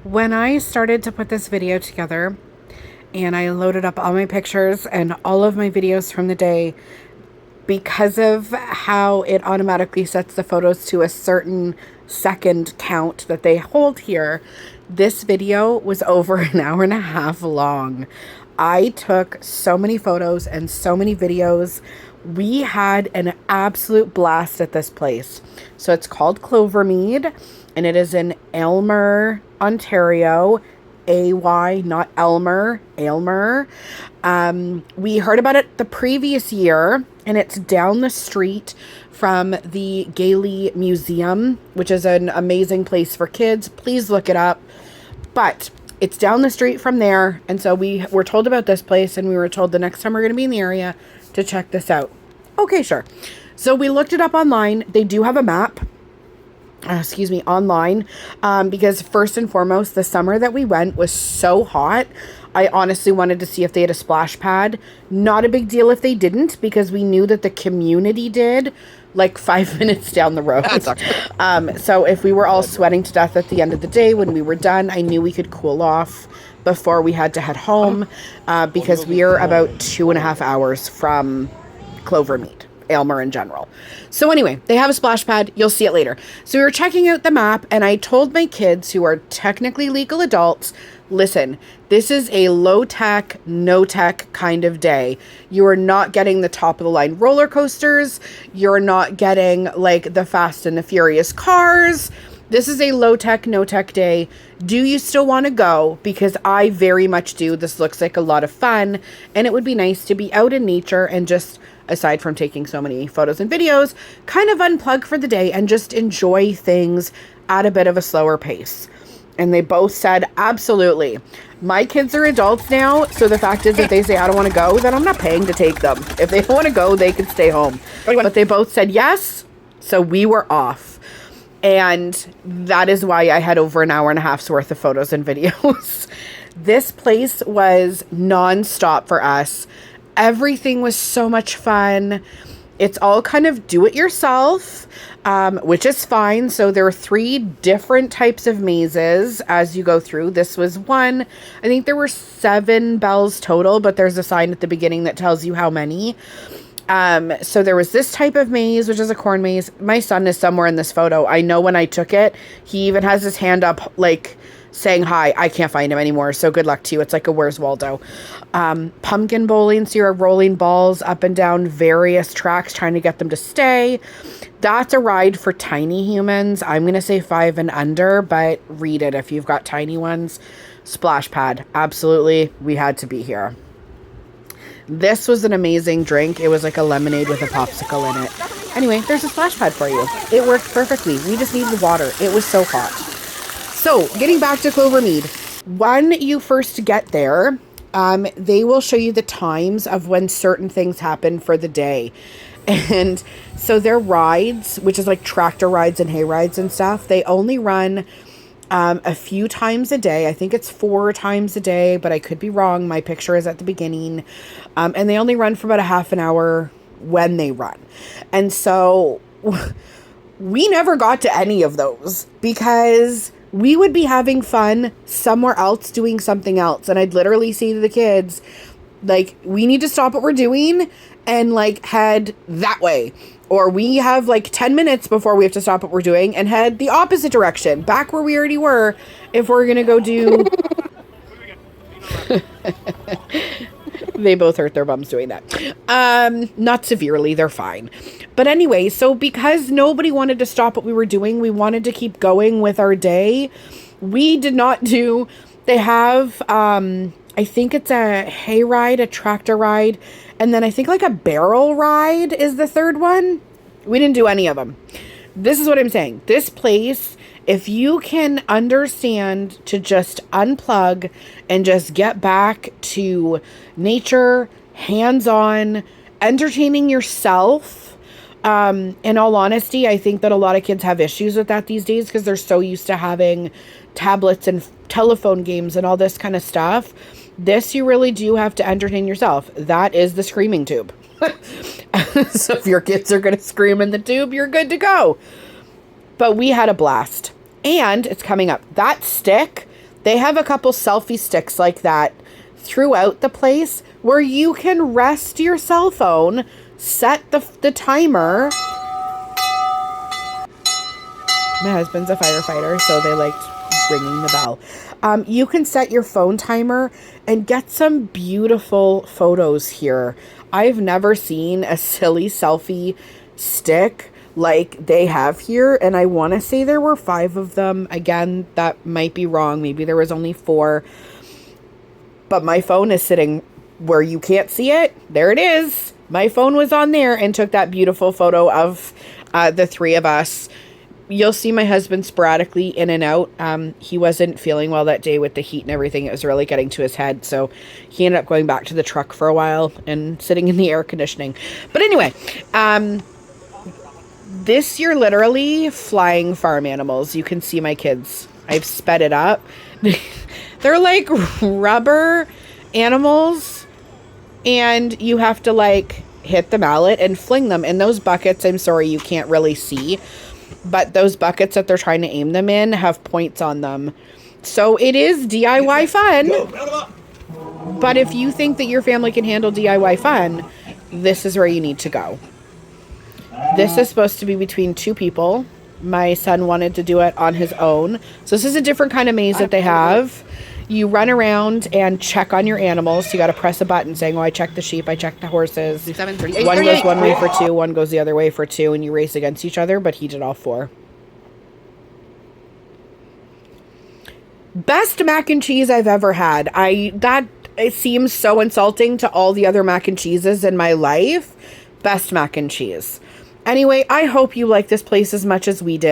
When I started to put this video together and I loaded up all my pictures and all of my videos from the day, because of how it automatically sets the photos to a certain second count that they hold here, this video was over an hour and a half long. I took so many photos and so many videos. We had an absolute blast at this place. So it's called Clovermead, and it is in Aylmer, Ontario. AY, not Elmer, Aylmer. We heard about it the previous year, and it's down the street from the Gailey Museum, which is an amazing place for kids. Please look it up. But it's down the street from there, and so we were told about this place, and we were told the next time we're going to be in the area to check this out. Okay, sure. So we looked it up online. They do have a map. Online, because first and foremost, the summer that we went was so hot. I honestly wanted to see if they had a splash pad. Not a big deal if they didn't, because we knew that the community did, like 5 minutes down the road. So if we were all sweating to death at the end of the day when we were done, I knew we could cool off before we had to head home, because we are about 2.5 hours from Clovermead. Aylmer in general. So anyway, they have a splash pad. You'll see it later. So we were checking out the map, and I told my kids, who are technically legal adults, listen, this is a low-tech, no-tech kind of day. You are not getting the top-of-the-line roller coasters. You're not getting, like, the Fast and the Furious cars. This is a low-tech, no-tech day. Do you still want to go? Because I very much do. This looks like a lot of fun, and it would be nice to be out in nature and just, aside from taking so many photos and videos, kind of unplug for the day and just enjoy things at a bit of a slower pace. And they both said, absolutely. My kids are adults now, so the fact is, if they say, I don't want to go, then I'm not paying to take them. If they don't want to go, they can stay home. But they both said yes, so we were off. And that is why I had over an hour and a half's worth of photos and videos. This place was nonstop for us. Everything was so much fun. It's all kind of do it yourself, which is fine. So there are 3 different types of mazes as you go through. This was one. I think there were 7 bells total, but there's a sign at the beginning that tells you how many. So there was this type of maze, which is a corn maze. My son is somewhere in this photo. I know when I took it, he even has his hand up, like, saying hi. I can't find him anymore, so good luck to you. It's like a Where's Waldo. Pumpkin bowling, so you're rolling balls up and down various tracks trying to get them to stay. That's a ride for tiny humans. I'm going to say 5 and under, but read it if you've got tiny ones. Splash pad. Absolutely. We had to be here. This was an amazing drink. It was like a lemonade with a popsicle in it. Anyway, there's a splash pad for you. It worked perfectly. We just needed the water. It was so hot. So, getting back to Clovermead, when you first get there, they will show you the times of when certain things happen for the day. And so their rides, which is like tractor rides and hay rides and stuff, they only run a few times a day. I think it's 4 times a day, but I could be wrong. My picture is at the beginning. And they only run for about a half an hour when they run. And so we never got to any of those because we would be having fun somewhere else doing something else. And I'd literally say to the kids, like, we need to stop what we're doing and, like, head that way. Or we have, like, 10 minutes before we have to stop what we're doing and head the opposite direction, back where we already were, if we're going to go do... They both hurt their bums doing that. Not severely, they're fine. But anyway, so because nobody wanted to stop what we were doing, we wanted to keep going with our day. We did not do... They have, I think it's a hay ride, a tractor ride, and then I think like a barrel ride is the third one. We didn't do any of them. This is what I'm saying. This place, if you can understand to just unplug and just get back to nature, hands-on, entertaining yourself. In all honesty, I think that a lot of kids have issues with that these days because they're so used to having tablets and telephone games and all this kind of stuff. This, you really do have to entertain yourself. That is the screaming tube. So if your kids are going to scream in the tube, you're good to go. But we had a blast. And it's coming up. That stick They have a couple selfie sticks like that throughout the place where you can rest your cell phone, set the timer. My husband's a firefighter, so they liked ringing the bell. You can set your phone timer and get some beautiful photos here. I've never seen a silly selfie stick like they have here, and I want to say there were 5 of them. Again, that might be wrong. Maybe there was only 4. But my phone is sitting where you can't see it. There it is. My phone was on there and took that beautiful photo of the 3 of us. You'll see my husband sporadically in and out. He wasn't feeling well that day with the heat and everything. It was really getting to his head. So he ended up going back to the truck for a while and sitting in the air conditioning. But anyway, this you're literally flying farm animals. You can see my kids. I've sped it up. They're like rubber animals, and you have to like hit the mallet and fling them in those buckets. I'm sorry, you can't really see, but those buckets that they're trying to aim them in have points on them. So it is DIY fun. But if you think that your family can handle DIY fun, this is where you need to go. This is supposed to be between 2 people. My son wanted to do it on his own. So this is a different kind of maze that they have. You run around and check on your animals. You got to press a button saying, oh, I checked the sheep, I checked the horses. 7:38. One goes one way for 2, one goes the other way for 2, and you race against each other, but he did all 4. Best mac and cheese I've ever had. It seems so insulting to all the other mac and cheeses in my life. Best mac and cheese. Anyway, I hope you like this place as much as we did.